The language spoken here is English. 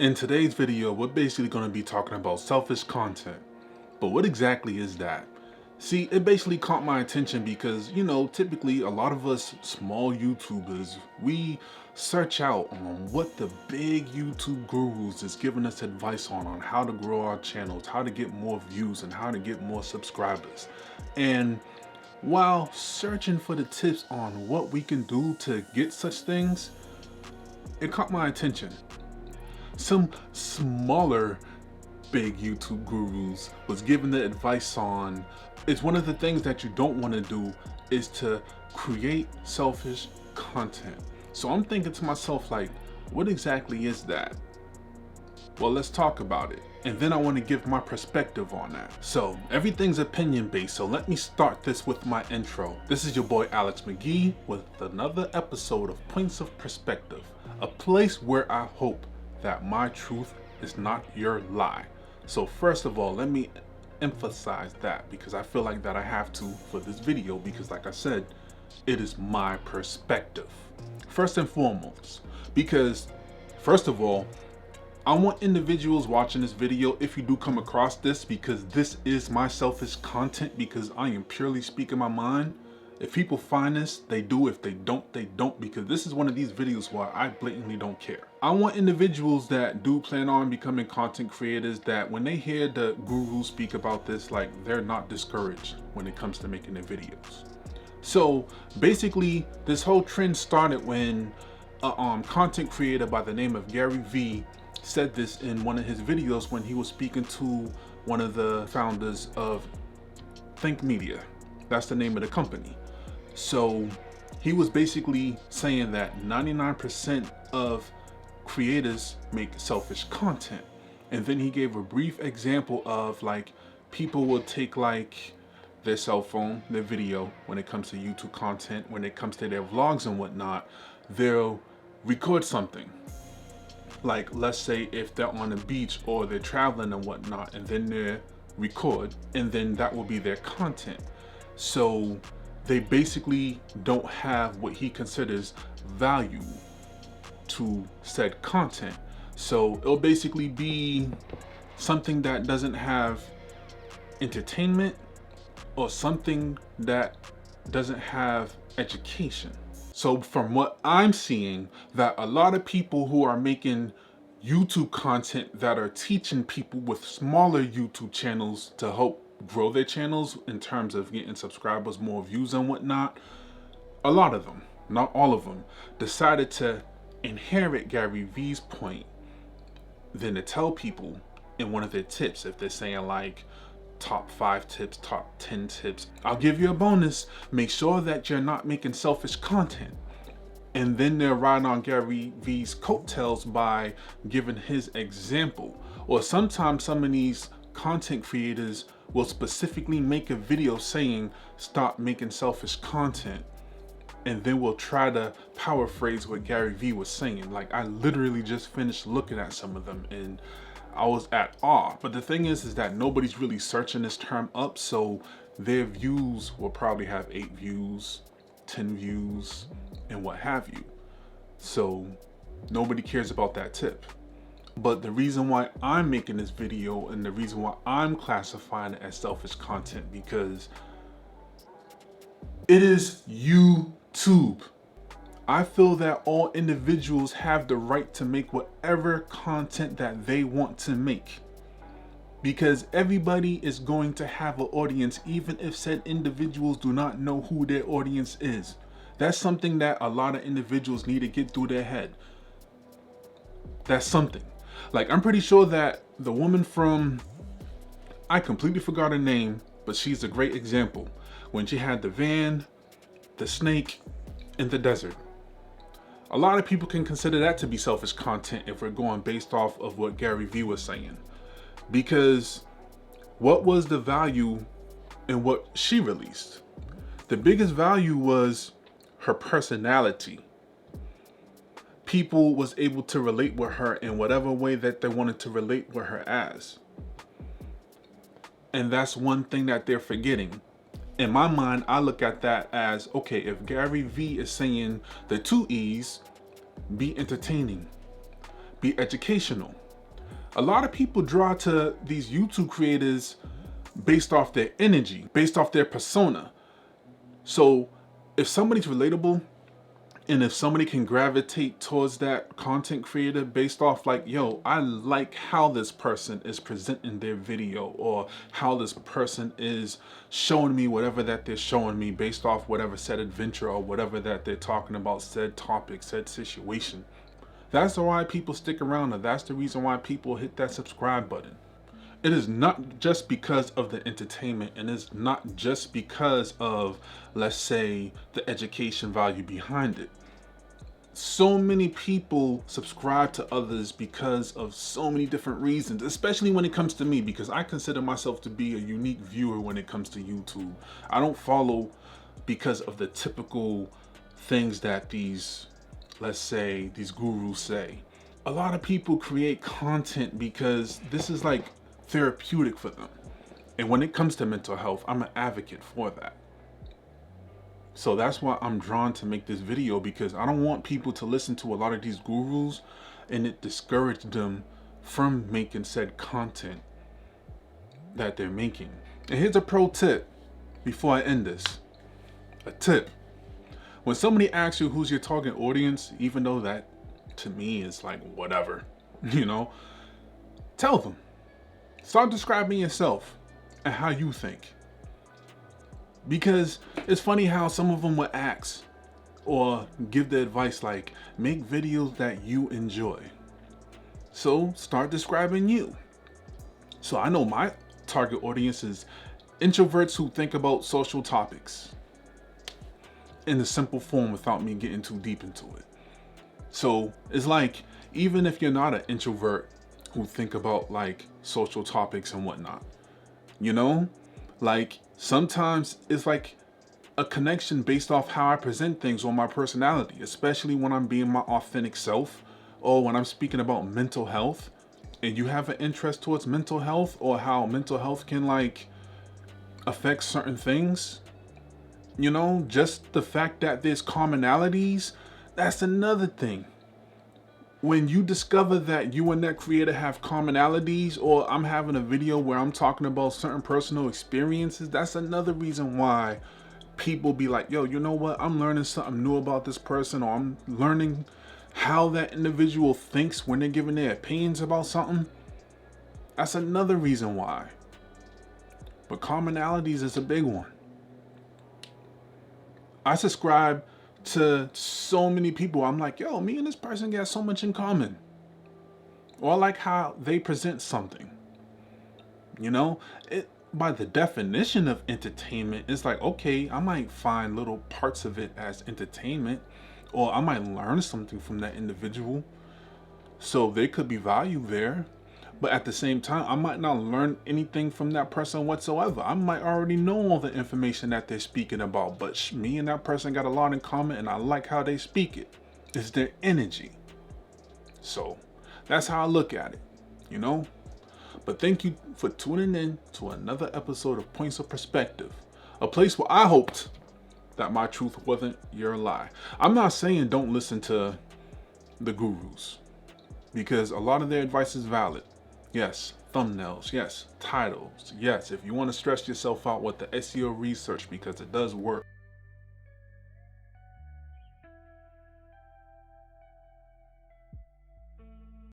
In today's video, we're basically going to be talking about selfish content. But what exactly is that? See, it basically caught my attention because, typically a lot of us small YouTubers, we search out on what the big YouTube gurus is giving us advice on how to grow our channels, how to get more views, and how to get more subscribers. And while searching for the tips on what we can do to get such things, it caught my attention. Some smaller big YouTube gurus was giving the advice on, it's one of the things that you don't want to do is to create selfish content. So I'm thinking to myself, like, what exactly is that? Well, let's talk about it. And then I want to give my perspective on that. So everything's opinion based. So let me start this with my intro. This is your boy Alex Magee with another episode of Points of Perspective, a place where I hope that my truth is not your lie. So first of all, let me emphasize that because I feel like that I have to for this video because like I said, it is my perspective. First and foremost, because first of all, I want individuals watching this video, if you do come across this, because this is my selfish content because I am purely speaking my mind. If people find this, they do. If they don't, they don't, because this is one of these videos where I blatantly don't care. I want individuals that do plan on becoming content creators that when they hear the guru speak about this, like they're not discouraged when it comes to making their videos. So basically, this whole trend started when a content creator by the name of Gary Vee said this in one of his videos when he was speaking to one of the founders of Think Media. That's the name of the company. So he was basically saying that 99% of creators make selfish content. And then he gave a brief example of like people will take like their cell phone, their video, when it comes to YouTube content, when it comes to their vlogs and whatnot, they'll record something. Like let's say if they're on a beach or they're traveling and whatnot, and then they record, and then that will be their content. So they basically don't have what he considers value to said content. So it'll basically be something that doesn't have entertainment or something that doesn't have education. So from what I'm seeing, that a lot of people who are making YouTube content that are teaching people with smaller YouTube channels to help grow their channels in terms of getting subscribers, more views and whatnot, a lot of them, not all of them, decided to inherit Gary Vee's point than to tell people in one of their tips. If they're saying like top 5 tips, top 10 tips, I'll give you a bonus, make sure that you're not making selfish content. And then they're riding on Gary Vee's coattails by giving his example. Or sometimes some of these content creators will specifically make a video saying stop making selfish content, and then we'll try to paraphrase what Gary Vee was saying. Like I literally just finished looking at some of them and I was at awe. But the thing is that nobody's really searching this term up, so their views will probably have 8 views, 10 views, and what have you. So nobody cares about that tip. But the reason why I'm making this video and the reason why I'm classifying it as selfish content, because it is YouTube. I feel that all individuals have the right to make whatever content that they want to make, because everybody is going to have an audience, even if said individuals do not know who their audience is. That's something that a lot of individuals need to get through their head. That's something. Like I'm pretty sure that the woman from, I completely forgot her name, but she's a great example. When she had the van, the snake, and the desert. A lot of people can consider that to be selfish content if we're going based off of what Gary Vee was saying. Because what was the value in what she released? The biggest value was her personality. People was able to relate with her in whatever way that they wanted to relate with her as. And that's one thing that they're forgetting. In my mind, I look at that as, okay, if Gary Vee is saying the 2 E's, be entertaining, be educational, A lot of people draw to these YouTube creators based off their energy, based off their persona. So if somebody's relatable, and if somebody can gravitate towards that content creator based off like, yo, I like how this person is presenting their video, or how this person is showing me whatever that they're showing me based off whatever said adventure or whatever that they're talking about, said topic, said situation. That's why people stick around, and that's the reason why people hit that subscribe button. It is not just because of the entertainment, and it's not just because of, let's say, the education value behind it. So many people subscribe to others because of so many different reasons, especially when it comes to me, because I consider myself to be a unique viewer when it comes to YouTube. I don't follow because of the typical things that these, let's say, these gurus say. A lot of people create content because this is like therapeutic for them. And when it comes to mental health, I'm an advocate for that. So that's why I'm drawn to make this video, because I don't want people to listen to a lot of these gurus and it discourage them from making said content that they're making. And here's a pro tip before I end this. A tip. When somebody asks you who's your target audience, even though that to me is like whatever, tell them. Start describing yourself and how you think. Because it's funny how some of them would ask or give the advice like, make videos that you enjoy. So start describing you. So I know my target audience is introverts who think about social topics in a simple form without me getting too deep into it. So it's like, even if you're not an introvert who think about like social topics and whatnot, like sometimes it's like a connection based off how I present things or my personality, especially when I'm being my authentic self, or when I'm speaking about mental health and you have an interest towards mental health or how mental health can like affect certain things. Just the fact that there's commonalities, that's another thing. When you discover that you and that creator have commonalities, or I'm having a video where I'm talking about certain personal experiences, that's another reason why people be like, yo, you know what? I'm learning something new about this person, or I'm learning how that individual thinks when they're giving their opinions about something. That's another reason why. But commonalities is a big one. I subscribe to so many people. I'm like, yo, me and this person got so much in common. Or I like how they present something. It by the definition of entertainment, it's like, okay, I might find little parts of it as entertainment, or I might learn something from that individual. So there could be value there. But at the same time, I might not learn anything from that person whatsoever. I might already know all the information that they're speaking about, but me and that person got a lot in common, and I like how they speak it. It's their energy. So that's how I look at it, But thank you for tuning in to another episode of Points of Perspective, a place where I hoped that my truth wasn't your lie. I'm not saying don't listen to the gurus, because a lot of their advice is valid. Yes, thumbnails. Yes, titles. Yes, if you want to stress yourself out with the SEO research, because it does work.